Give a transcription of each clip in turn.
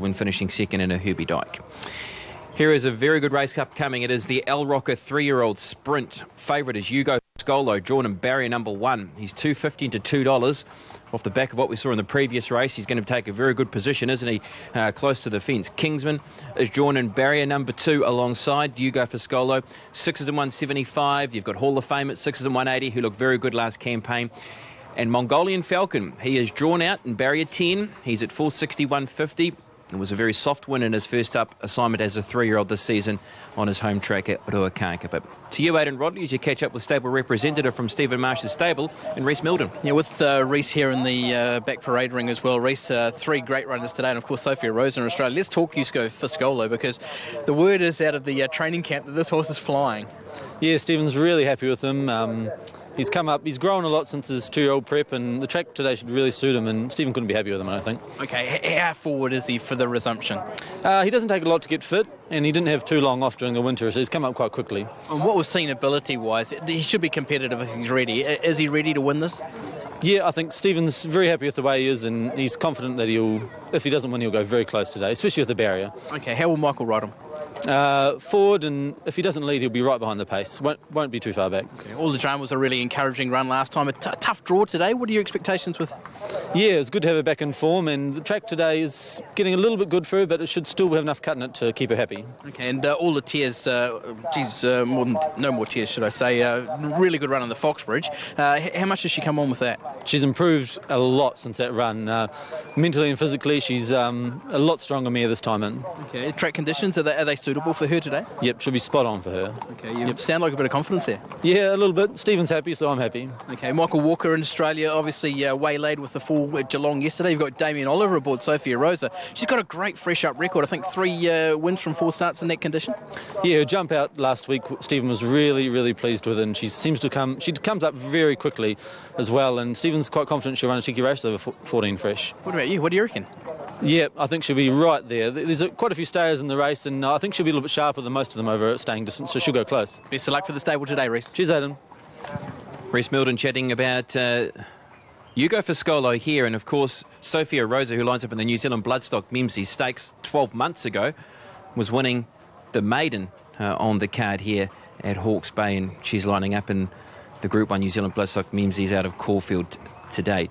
when finishing second in a Herbie Dyke. Here is a very good race upcoming. It is the El Rocker 3-year-old sprint. Favourite is Hugo Scolo, drawn in barrier number 1. He's $2.50 to $2. Off the back of what we saw in the previous race, he's going to take a very good position, isn't he? Close to the fence. Kingsman is drawn in barrier number 2 alongside Hugo Fiscolo. 6s and 175. You've got Hall of Fame at 6s and 180, who looked very good last campaign. And Mongolian Falcon, he is drawn out in barrier 10. He's at 460, 150. It was a very soft win in his first up assignment as a 3-year-old this season on his home track at Ruakaka. But to you, Aidan Rodley, as you catch up with stable representative from Stephen Marsh's stable and Reece Milden. Yeah, with Reece here in the back parade ring as well. Reece, 3 great runners today, and of course Sophia Rosa in Australia. Let's talk Hugo Fiscolo, because the word is out of the training camp that this horse is flying. Yeah, Stephen's really happy with him. He's come up, he's grown a lot since his 2-year-old prep, and the track today should really suit him, and Stephen couldn't be happy with him, I don't think. Okay, how forward is he for the resumption? He doesn't take a lot to get fit, and he didn't have too long off during the winter, so he's come up quite quickly. And what we've seen ability-wise, he should be competitive if he's ready. Is he ready to win this? Yeah, I think Stephen's very happy with the way he is, and he's confident that if he doesn't win, he'll go very close today, especially with the barrier. Okay, how will Michael ride him? Forward, and if he doesn't lead, he'll be right behind the pace. Won't be too far back. Okay. All the Drama was a really encouraging run last time. A tough draw today. What are your expectations with? Yeah, it's good to have her back in form, and the track today is getting a little bit good for her, but it should still have enough cut in it to keep her happy. Okay, and all the tears, no more tears, should I say. Really good run on the Foxbridge. How much has she come on with that? She's improved a lot since that run. Mentally and physically, she's a lot stronger than me this time in. Okay, track conditions, are they suitable for her today? Yep, should be spot on for her. Okay, you sound like a bit of confidence there. Yeah, a little bit. Stephen's happy, so I'm happy. Okay, Michael Walker in Australia, obviously waylaid with the full at Geelong yesterday. You've got Damien Oliver aboard Sophia Rosa. She's got a great fresh up record. I think 3 wins from 4 starts in that condition. Yeah, her jump out last week, Stephen was really, really pleased with, and she comes up very quickly as well, and Stephen's quite confident she'll run a cheeky race over 14 fresh. What about you? What do you reckon? Yeah, I think she'll be right there. There's quite a few stayers in the race, and I think she'll be a little bit sharper than most of them over at staying distance, so she'll go close. Best of luck for the stable today, Reece. Cheers, Aidan. Reece Milden chatting about Hugo Fiscolo here, and of course Sophia Rosa, who lines up in the New Zealand Bloodstock Memsie Stakes 12 months ago, was winning the maiden on the card here at Hawke's Bay, and she's lining up in the Group 1 New Zealand Bloodstock Memsies out of Caulfield today.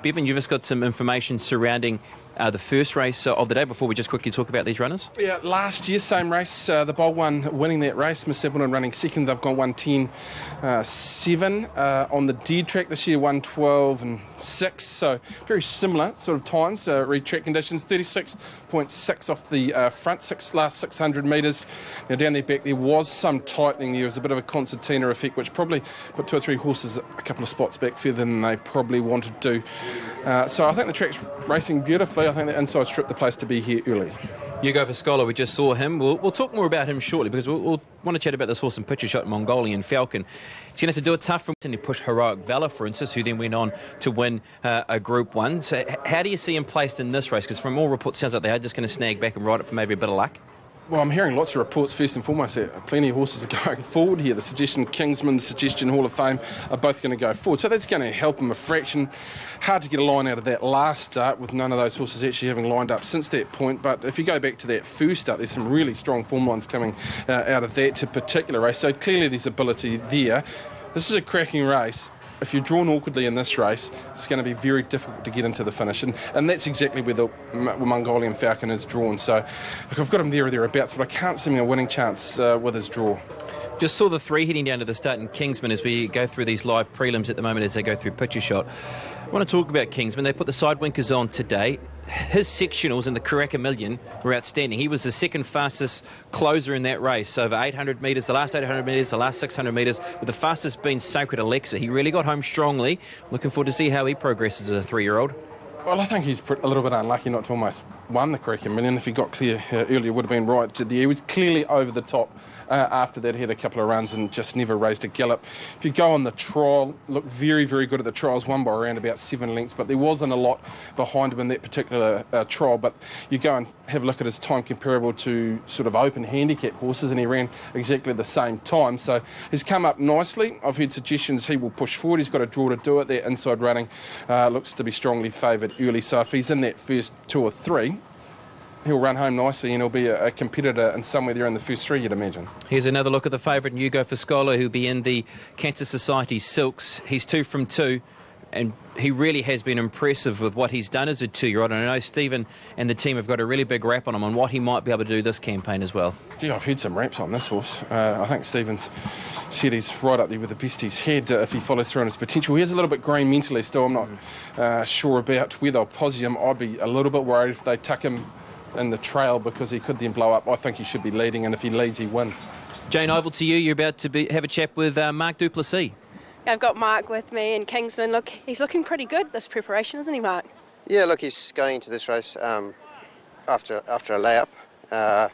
Bevan, you've just got some information surrounding the first race of the day before we just quickly talk about these runners. Yeah, last year, same race, the Bold One winning that race, Miss Appleton running second. They've gone 1:10.7 on the dead track this year, 1:12 and 6, so very similar sort of times. Read track conditions, 36.6 off the front, last 600 metres. Now down their back there was some tightening. There was a bit of a concertina effect, which probably put 2 or 3 horses a couple of spots back further than they probably wanted to. So I think the track's racing beautifully. I think the inside strip the place to be here early. Hugo Fiscolo, we just saw him. We'll talk more about him shortly, because we'll want to chat about this horse in picture shot, Mongolian Falcon. He's going to have to do it tough from and he pushed Heroic Valor, for instance, who then went on to win a Group 1. So how do you see him placed in this race? Because from all reports, it sounds like they are just going to snag back and ride it for maybe a bit of luck. Well, I'm hearing lots of reports, first and foremost, that plenty of horses are going forward here. The suggestion Kingsman, the suggestion Hall of Fame are both going to go forward. So that's going to help him a fraction. Hard to get a line out of that last start with none of those horses actually having lined up since that point. But if you go back to that first start, there's some really strong form lines coming out of that particular race. So clearly there's ability there. This is a cracking race. If you're drawn awkwardly in this race, it's going to be very difficult to get into the finish. And that's exactly where the Mongolian Falcon is drawn. So look, I've got him there or thereabouts, but I can't see him a winning chance with his draw. Just saw the 3 heading down to the start in Kingsman as we go through these live prelims at the moment as they go through picture shot. I want to talk about Kingsman. They put the sidewinkers on today. His sectionals in the Karaka Million were outstanding. He was the second fastest closer in that race, over 800 metres, the last 800 metres, the last 600 metres, with the fastest being Sacred Alexa. He really got home strongly. Looking forward to see how he progresses as a 3-year-old. Well, I think he's a little bit unlucky not to almost won the Karaka Million. If he got clear earlier, would have been right to there. He was clearly over the top after that. He had a couple of runs and just never raised a gallop. If you go on the trial, looked very, very good at the trials, won by around about 7 lengths, but there wasn't a lot behind him in that particular trial. But you go and have a look at his time comparable to sort of open handicap horses, and he ran exactly the same time. So he's come up nicely. I've heard suggestions he will push forward. He's got a draw to do it. That inside running looks to be strongly favoured early. So if he's in that first 2 or 3, he'll run home nicely and he'll be a competitor in somewhere there in the first three, you'd imagine. Here's another look at the favourite, Hugo Foscolo, who'll be in the Cancer Society Silks. He's 2 from 2, and he really has been impressive with what he's done as a 2-year-old. And I know Stephen and the team have got a really big rap on him on what he might be able to do this campaign as well. Gee, I've heard some raps on this horse. I think Stephen's said he's right up there with the best he's had if he follows through on his potential. He is a little bit green mentally still. I'm not sure about where they'll posse him. I'd be a little bit worried if they tuck him in the trail because he could then blow up. I think he should be leading, and if he leads, he wins. Jane, over to you. You're about to have a chat with Mark Duplessis. I've got Mark with me, and Kingsman. Look, he's looking pretty good this preparation, isn't he, Mark? Yeah, look, he's going into this race after a layup.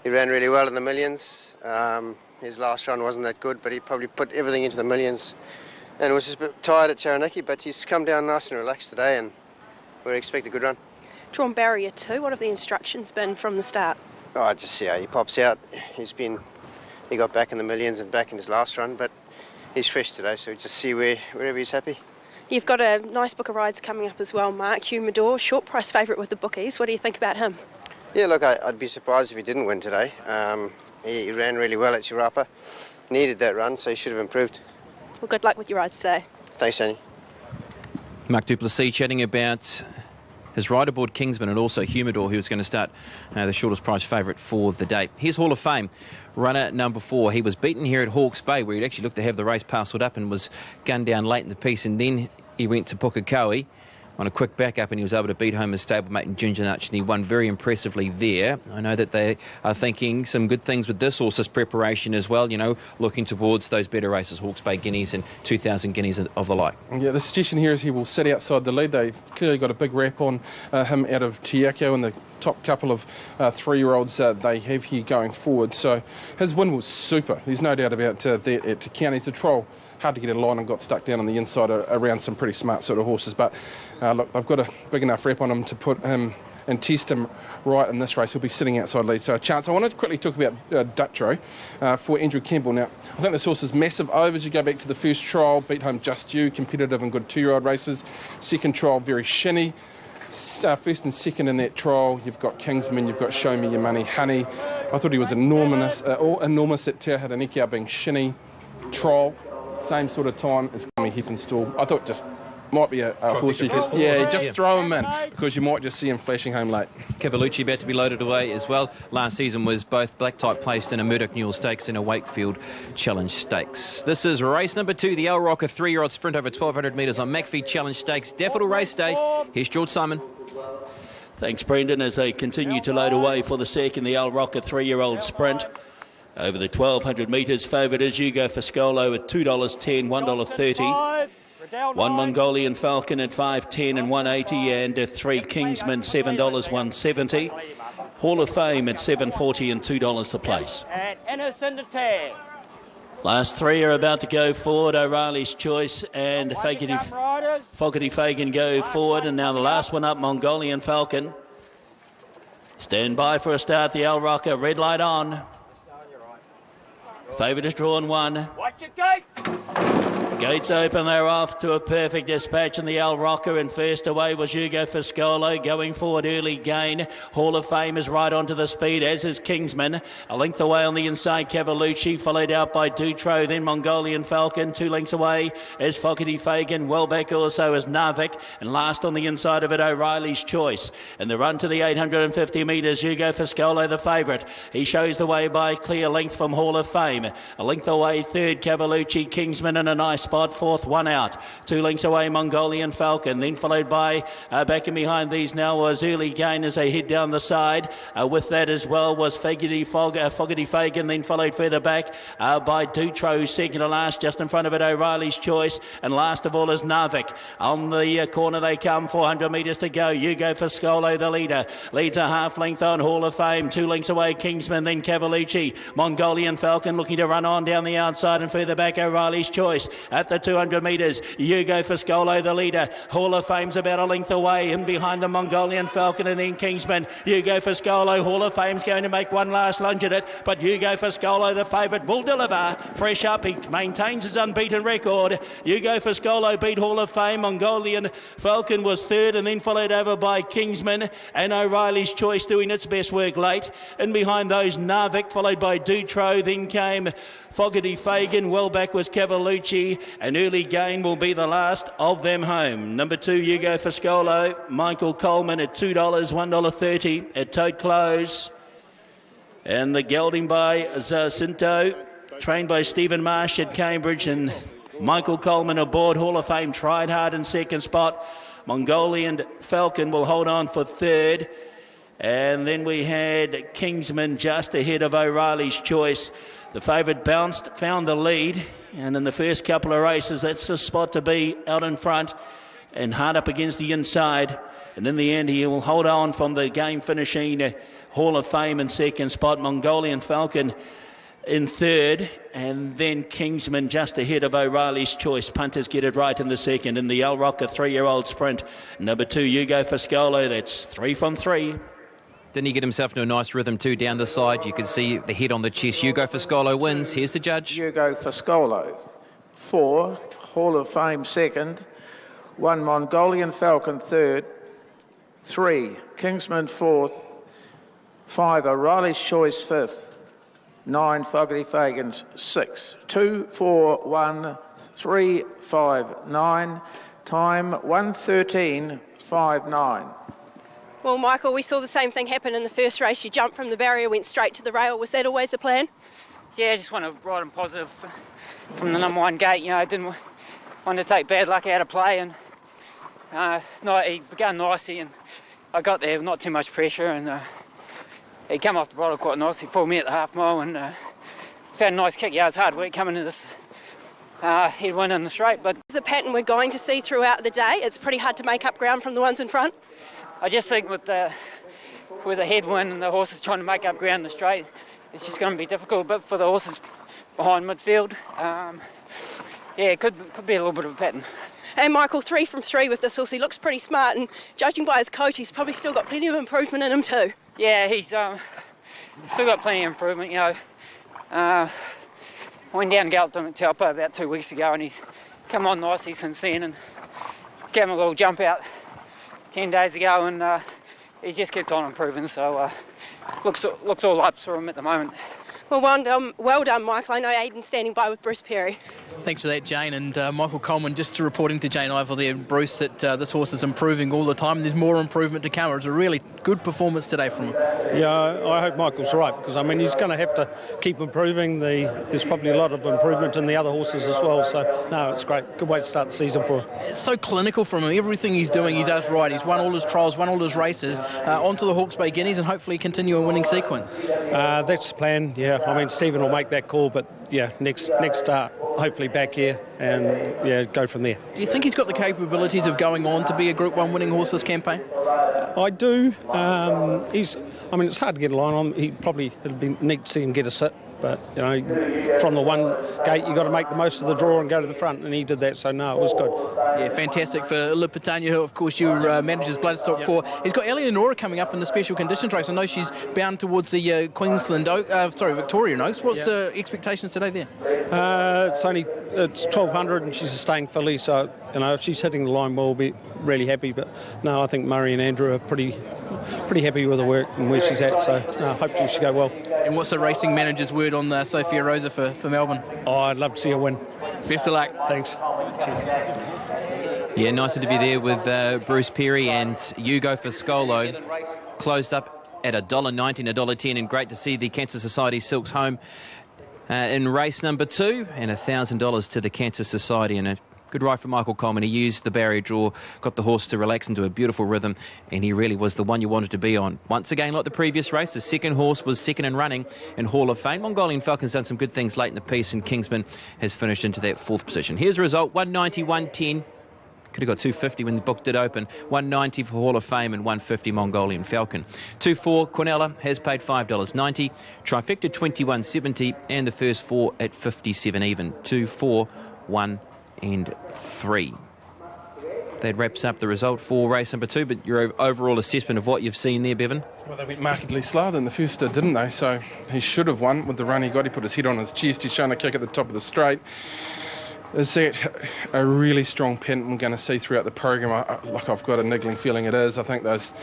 He ran really well in the millions. His last run wasn't that good, but he probably put everything into the millions and was just a bit tired at Taranaki, but he's come down nice and relaxed today, and we expect a good run. Drawn barrier 2, what have the instructions been from the start? Oh, just see how he pops out. He got back in the millions and back in his last run, but he's fresh today, so we just see wherever he's happy. You've got a nice book of rides coming up as well, Mark. Humidor, short price favourite with the bookies. What do you think about him? Yeah, look, I'd be surprised if he didn't win today. He ran really well at Chirapa. Needed that run, so he should have improved. Well, good luck with your rides today. Thanks, Annie. Mark Duplessis chatting about his ride aboard Kingsman and also Humidor, who's going to start the shortest price favourite for the day. Here's Hall of Fame runner number 4. He was beaten here at Hawke's Bay, where he'd actually looked to have the race parcelled up and was gunned down late in the piece, and then he went to Pukekohe on a quick backup, and he was able to beat home his stablemate in Ginger Nutch, and he won very impressively there. I know that they are thinking some good things with this horse's preparation as well, you know, looking towards those better races, Hawke's Bay Guineas and 2,000 Guineas of the like. Yeah, the suggestion here is he will sit outside the lead. They've clearly got a big rap on him out of Tiako and the top couple of 3-year-olds they have here going forward. So his win was super. There's no doubt about that at Te Keane. He's a troll. Hard to get a line and got stuck down on the inside around some pretty smart sort of horses. But look, they've got a big enough rep on him to put him and test him right in this race. He'll be sitting outside lead. So a chance. I want to quickly talk about Dutro for Andrew Campbell. Now, I think this horse is massive overs. You go back to the first trial, beat home Just You, competitive and good 2-year-old races. Second trial, very shinny. First and second in that trial, you've got Kingsman, you've got Show Me Your Money, Honey. I thought he was enormous at Te Ahiraniki, being shinny. Trial, same sort of time as Kami Heppenstall. I thought just might be a horse you just throw him in, because you might just see him flashing home late. Cavalucci about to be loaded away as well. Last season was both black type placed in a Murdoch Newell Stakes and a Wakefield Challenge Stakes. This is race number 2, the El Rocker 3-year-old sprint over 1,200 metres on McPhee Challenge Stakes. Daffodil Race Day. Here's George Simon. Thanks, Brendan, as they continue to load away for the second, the El Rocker 3-year-old sprint. Over the 1,200 metres, favourite is Hugo Foscolo at $2.10, $1.30. 1 Mongolian Falcon at $5.10 and $1.80, and 3 Kingsman $7, $1.70. Hall of Fame at $7.40 and $2 a place. Last 3 are about to go forward. O'Reilly's Choice and Fogarty Fagan go forward, and now the last one up, Mongolian Falcon. Stand by for a start, the El Rocker, red light on. Favourite is drawn 1. Watch it, gate! Gates open, they're off to a perfect dispatch, and the El Rocker, and first away was Hugo Foscolo, going forward early gain. Hall of Fame is right onto the speed, as is Kingsman. A length away on the inside, Cavalucci, followed out by Dutro, then Mongolian Falcon. 2 lengths away is Fogarty Fagan, well back also is Narvik, and last on the inside of it, O'Reilly's Choice. And the run to the 850 metres, Hugo Foscolo the favourite. He shows the way by clear length from Hall of Fame. A length away, third, Cavalucci, Kingsman in a nice spot, fourth, 1 out. 2 lengths away, Mongolian Falcon, then followed by back and behind these now was early gain as they head down the side. With that as well was Fogarty Fagan, then followed further back by Dutro, second to last, just in front of it O'Reilly's Choice, and last of all is Narvik. On the corner they come, 400 metres to go. Hugo Foscolo the leader, leads a half length on Hall of Fame. 2 lengths away, Kingsman, then Cavalucci. Mongolian Falcon looking to run on down the outside, and further back O'Reilly's Choice. at the 200 metres. Hugo Foscolo, the leader. Hall of Fame's about a length away. In behind the Mongolian Falcon and then Kingsman. Hugo Foscolo, Hall of Fame's going to make one last lunge at it, but Hugo Foscolo, the favourite, will deliver. Fresh up, he maintains his unbeaten record. Hugo Foscolo beat Hall of Fame. Mongolian Falcon was third and then followed over by Kingsman, and O'Reilly's Choice doing its best work late. In behind those, Narvik, followed by Dutro, then came Fogarty Fagan, well back was Cavalucci, and Early Gain will be the last of them home. Number 2, Hugo Foscolo, Michael Coleman at $2, $1.30 at Tote Close. And the gelding by Zacinto, trained by Stephen Marsh at Cambridge, and Michael Coleman aboard. Hall of Fame tried hard in second spot. Mongolian Falcon will hold on for third. And then we had Kingsman just ahead of O'Reilly's Choice. The favourite bounced, found the lead, and in the first couple of races, that's the spot to be out in front and hard up against the inside. And in the end, he will hold on from the game finishing Hall of Fame in second spot, Mongolian Falcon in third, and then Kingsman just ahead of O'Reilly's Choice. Punters get it right in the second. In the El Rocker 3-year-old sprint, number 2, Hugo Foscolo, that's 3 from 3. Didn't he get himself into a nice rhythm too down the side? You can see the head on the chest. Hugo Foscolo wins. Here's the judge. Hugo Foscolo, 4, Hall of Fame second, 1, Mongolian Falcon third, 3, Kingsman fourth, 5, O'Reilly's Choice fifth, 9, Fogarty Fagan's 6, 2, 4, 1, 3, 5, 9, time 1:13.59. Well, Michael, we saw the same thing happen in the first race. You jumped from the barrier, went straight to the rail. Was that always the plan? Yeah, I just want to ride him positive from the number 1 gate. You know, I didn't want to take bad luck out of play, and he began nicely, and I got there with not too much pressure, and he came off the bottle quite nicely. He pulled me at the half mile and found a nice kick. Yeah, it's hard work coming to this headwind in the straight, but it's a pattern we're going to see throughout the day. It's pretty hard to make up ground from the ones in front. I just think with the headwind and the horses trying to make up ground in the straight, it's just going to be difficult. But for the horses behind midfield, it could be a little bit of a pattern. And Michael, 3 from 3 with this horse. He looks pretty smart, and judging by his coach, he's probably still got plenty of improvement in him too. Yeah, he's still got plenty of improvement. You know, I went down and galloped him at Taupo about 2 weeks ago, and he's come on nicely since then, and gave him a little jump out 10 days ago, and he's just kept on improving, so looks all up for him at the moment. Well done, Michael. I know Aidan's standing by with Bruce Perry. Thanks for that, Jane. And Michael Coleman, just reporting to Jane Ivor there, Bruce, that this horse is improving all the time. There's more improvement to come. It was a really good performance today from him. Yeah, I hope Michael's right, because, I mean, he's going to have to keep improving. There's probably a lot of improvement in the other horses as well. So, no, it's great. Good way to start the season for him. It's so clinical from him. Everything he's doing, he does right. He's won all his trials, won all his races, onto the Hawke's Bay Guineas, and hopefully continue a winning sequence. That's the plan, yeah. I mean, Stephen will make that call, but, yeah, next start, hopefully back here and, yeah, go from there. Do you think he's got the capabilities of going on to be a Group 1 winning horse this campaign? I do. It's hard to get a line on. It'd be neat to see him get a sit. But, you know, from the 1 gate, you've got to make the most of the draw and go to the front, and he did that, so no, it was good. Yeah, fantastic for Le Petagna, who, of course, you manage his bloodstock for. He's got Eleonora coming up in the special conditions race. I know she's bound towards the Victorian Oaks. What's the expectations today there? It's 1,200, and she's a staying filly, so, you know, if she's hitting the line, we'll be really happy. But, no, I think Murray and Andrew are pretty happy with the work and where she's at, so no, hopefully she'll go well. And what's the racing manager's word on Sophia Rosa for Melbourne? Oh, I'd love to see her win. Best of luck. Thanks. Yeah, nice interview there with Bruce Perry and Hugo Foscolo. Closed up at $1.90 and $1.10, and great to see the Cancer Society Silks home in race number 2, and $1,000 to the Cancer Society, and a good ride for Michael Coleman. He used the barrier draw, got the horse to relax into a beautiful rhythm, and he really was the one you wanted to be on. Once again, like the previous race, the second horse was second in running in Hall of Fame. Mongolian Falcon's done some good things late in the piece, and Kingsman has finished into that 4th position. Here's the result, 190, 110. Could have got 250 when the book did open. 190 for Hall of Fame and 150 Mongolian Falcon. 2-4 Quinella has paid $5.90. Trifecta $21.70, and the first 4 at 57 even. 2-4 1 and 3. That wraps up the result for race number 2, but your overall assessment of what you've seen there, Bevan? Well, they went markedly slower than the first, didn't they? So he should have won with the run he got. He put his head on his chest. He's shown a kick at the top of the straight. Is that a really strong pattern we're going to see throughout the program? I've got a niggling feeling it is. I think those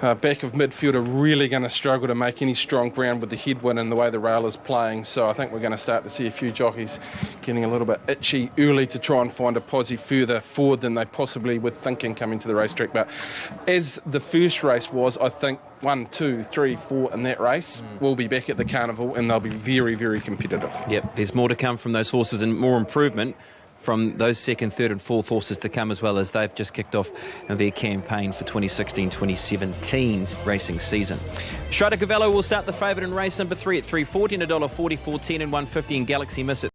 back of midfield are really going to struggle to make any strong ground with the headwind and the way the rail is playing. So I think we're going to start to see a few jockeys getting a little bit itchy early to try and find a posse further forward than they possibly were thinking coming to the racetrack. But as the first race was, I think 1, 2, 3, 4 in that race will be back at the carnival, and they'll be very, very competitive. Yep, there's more to come from those horses and more improvement from those second, third and fourth horses to come, as well as they've just kicked off their campaign for 2016-2017 racing season. Schroeder Cavallo will start the favourite in race number 3 at $3.40 and $1.40, $4.10 and $1.50 in Galaxy Miss at